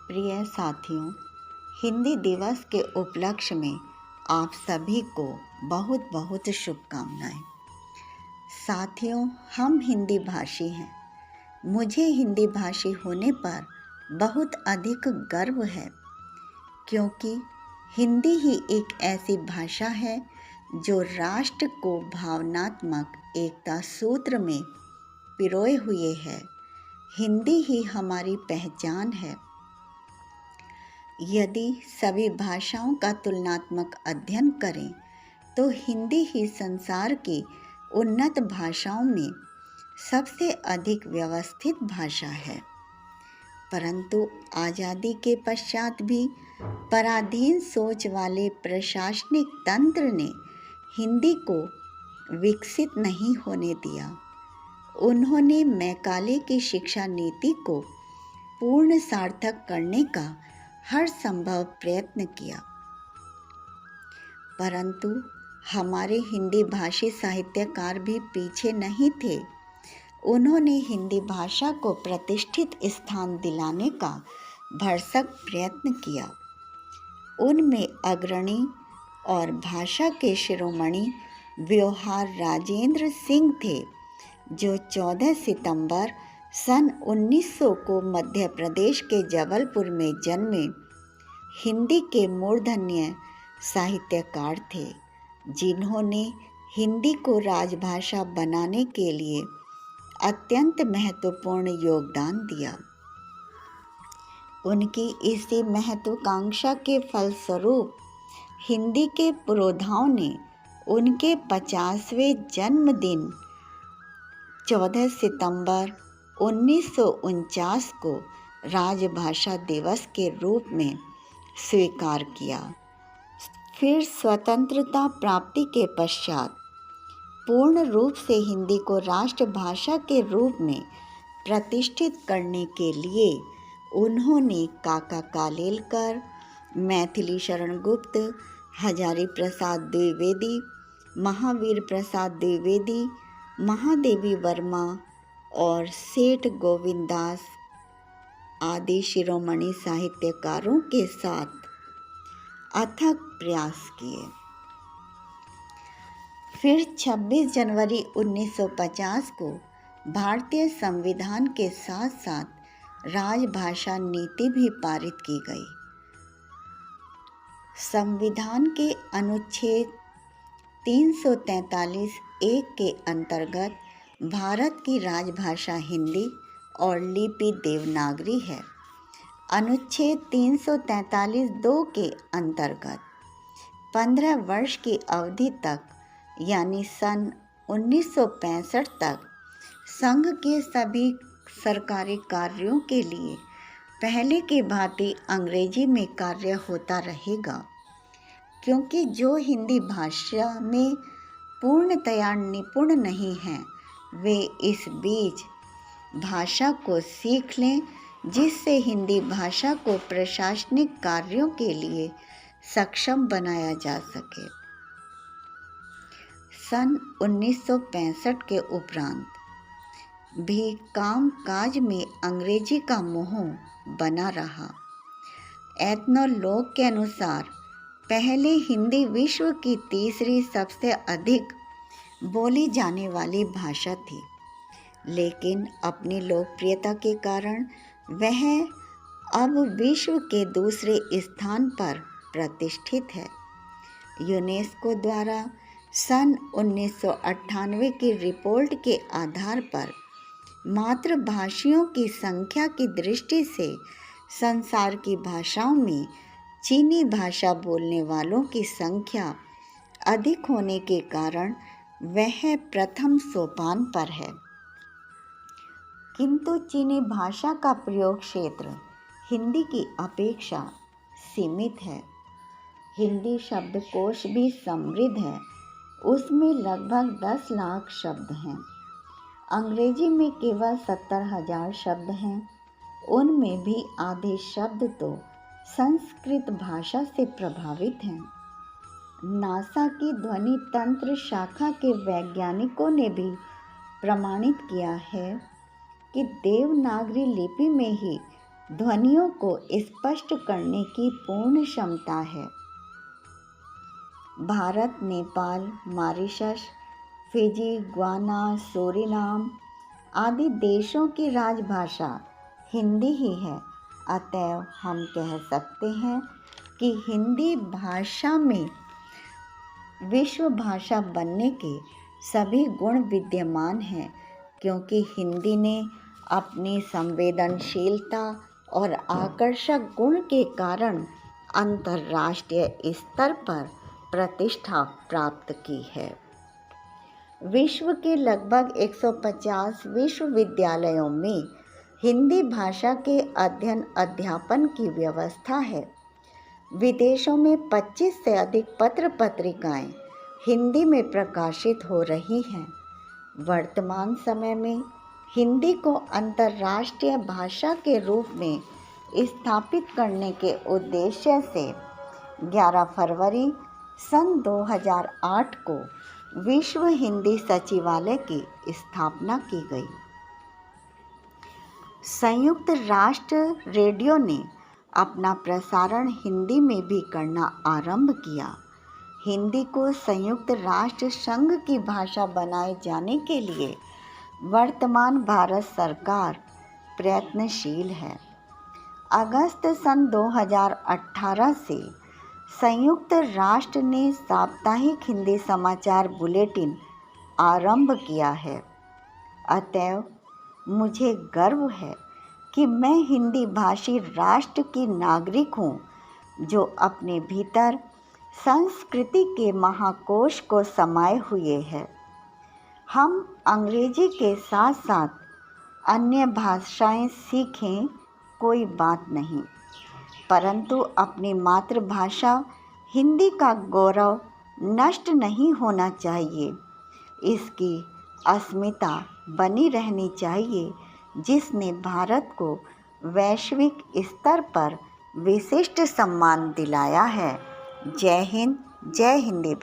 प्रिय साथियों, हिंदी दिवस के उपलक्ष्य में आप सभी को बहुत बहुत शुभकामनाएं। साथियों, हम हिंदी भाषी हैं। मुझे हिंदी भाषी होने पर बहुत अधिक गर्व है, क्योंकि हिंदी ही एक ऐसी भाषा है जो राष्ट्र को भावनात्मक एकता सूत्र में पिरोए हुए है। हिंदी ही हमारी पहचान है। यदि सभी भाषाओं का तुलनात्मक अध्ययन करें तो हिंदी ही संसार की उन्नत भाषाओं में सबसे अधिक व्यवस्थित भाषा है। परंतु आज़ादी के पश्चात भी पराधीन सोच वाले प्रशासनिक तंत्र ने हिंदी को विकसित नहीं होने दिया। उन्होंने मैकाले की शिक्षा नीति को पूर्ण सार्थक करने का हर संभव प्रयत्न किया, परंतु हमारे हिंदी भाषी साहित्यकार भी पीछे नहीं थे। उन्होंने हिंदी भाषा को प्रतिष्ठित स्थान दिलाने का भरसक प्रयत्न किया। उनमें अग्रणी और भाषा के शिरोमणि व्योहार राजेंद्र सिंह थे, जो 14 सितंबर सन 1900 को मध्य प्रदेश के जबलपुर में जन्मे हिंदी के मूर्धन्य साहित्यकार थे, जिन्होंने हिंदी को राजभाषा बनाने के लिए अत्यंत महत्वपूर्ण योगदान दिया। उनकी इसी महत्वाकांक्षा के फलस्वरूप हिंदी के पुरोधाओं ने उनके 50वें जन्मदिन 14 सितंबर 1949 को राजभाषा दिवस के रूप में स्वीकार किया। फिर स्वतंत्रता प्राप्ति के पश्चात पूर्ण रूप से हिंदी को राष्ट्रभाषा के रूप में प्रतिष्ठित करने के लिए उन्होंने काका कालेलकर, मैथिली शरण गुप्त, हजारी प्रसाद द्विवेदी, महावीर प्रसाद द्विवेदी, महादेवी वर्मा और सेठ गोविंदास आदि शिरोमणि साहित्यकारों के साथ अथक प्रयास किए। फिर 26 जनवरी 1950 को भारतीय संविधान के साथ साथ राजभाषा नीति भी पारित की गई। संविधान के अनुच्छेद 343(1) के अंतर्गत भारत की राजभाषा हिंदी और लिपि देवनागरी है। अनुच्छेद 343(2) के अंतर्गत 15 वर्ष की अवधि तक यानी सन 1965 तक संघ के सभी सरकारी कार्यों के लिए पहले की भांति अंग्रेजी में कार्य होता रहेगा, क्योंकि जो हिंदी भाषा में पूर्णतया निपुण नहीं हैं, वे इस बीच भाषा को सीख लें, जिससे हिंदी भाषा को प्रशासनिक कार्यों के लिए सक्षम बनाया जा सके। सन 1965 के उपरांत भी काम काज में अंग्रेजी का मोह बना रहा। एथनोलॉग के अनुसार पहले हिंदी विश्व की तीसरी सबसे अधिक बोली जाने वाली भाषा थी, लेकिन अपनी लोकप्रियता के कारण वह अब विश्व के दूसरे स्थान पर प्रतिष्ठित है। यूनेस्को द्वारा सन 1998 की रिपोर्ट के आधार पर मातृभाषियों की संख्या की दृष्टि से संसार की भाषाओं में चीनी भाषा बोलने वालों की संख्या अधिक होने के कारण वह प्रथम सोपान पर है। किंतु चीनी भाषा का प्रयोग क्षेत्र हिंदी की अपेक्षा सीमित है। हिंदी शब्दकोश भी समृद्ध है, उसमें लगभग 10 लाख शब्द हैं। अंग्रेजी में केवल 70,000 शब्द हैं। उनमें भी आधे शब्द तो संस्कृत भाषा से प्रभावित हैं। नासा की ध्वनि तंत्र शाखा के वैज्ञानिकों ने भी प्रमाणित किया है कि देवनागरी लिपि में ही ध्वनियों को स्पष्ट करने की पूर्ण क्षमता है। Bharat, Nepal, Mauritius, Fiji, Guyana, Suriname आदि देशों की राजभाषा हिंदी ही है। अतएव हम कह सकते हैं कि हिंदी भाषा में विश्व भाषा बनने के सभी गुण विद्यमान हैं, क्योंकि हिंदी ने अपनी संवेदनशीलता और आकर्षक गुण के कारण अंतर्राष्ट्रीय स्तर पर प्रतिष्ठा प्राप्त की है। विश्व के लगभग 150 विश्वविद्यालयों में हिंदी भाषा के अध्ययन अध्यापन की व्यवस्था है। विदेशों में 25 से अधिक पत्र पत्रिकाएं हिंदी में प्रकाशित हो रही हैं। वर्तमान समय में हिंदी को अंतर्राष्ट्रीय भाषा के रूप में स्थापित करने के उद्देश्य से 11 फरवरी सन 2008 को विश्व हिंदी सचिवालय की स्थापना की गई। संयुक्त राष्ट्र रेडियो ने अपना प्रसारण हिंदी में भी करना आरंभ किया। हिंदी को संयुक्त राष्ट्र संघ की भाषा बनाए जाने के लिए वर्तमान भारत सरकार प्रयत्नशील है। अगस्त सन 2018 से संयुक्त राष्ट्र ने साप्ताहिक हिंदी समाचार बुलेटिन आरंभ किया है। अतएव मुझे गर्व है कि मैं हिंदी भाषी राष्ट्र की नागरिक हूँ, जो अपने भीतर संस्कृति के महाकोश को समाये हुए है। हम अंग्रेजी के साथ साथ अन्य भाषाएं सीखें, कोई बात नहीं, परंतु अपनी मातृभाषा हिंदी का गौरव नष्ट नहीं होना चाहिए। इसकी अस्मिता बनी रहनी चाहिए, जिसने भारत को वैश्विक स्तर पर विशिष्ट सम्मान दिलाया है। जय हिंद, जय हिंदी।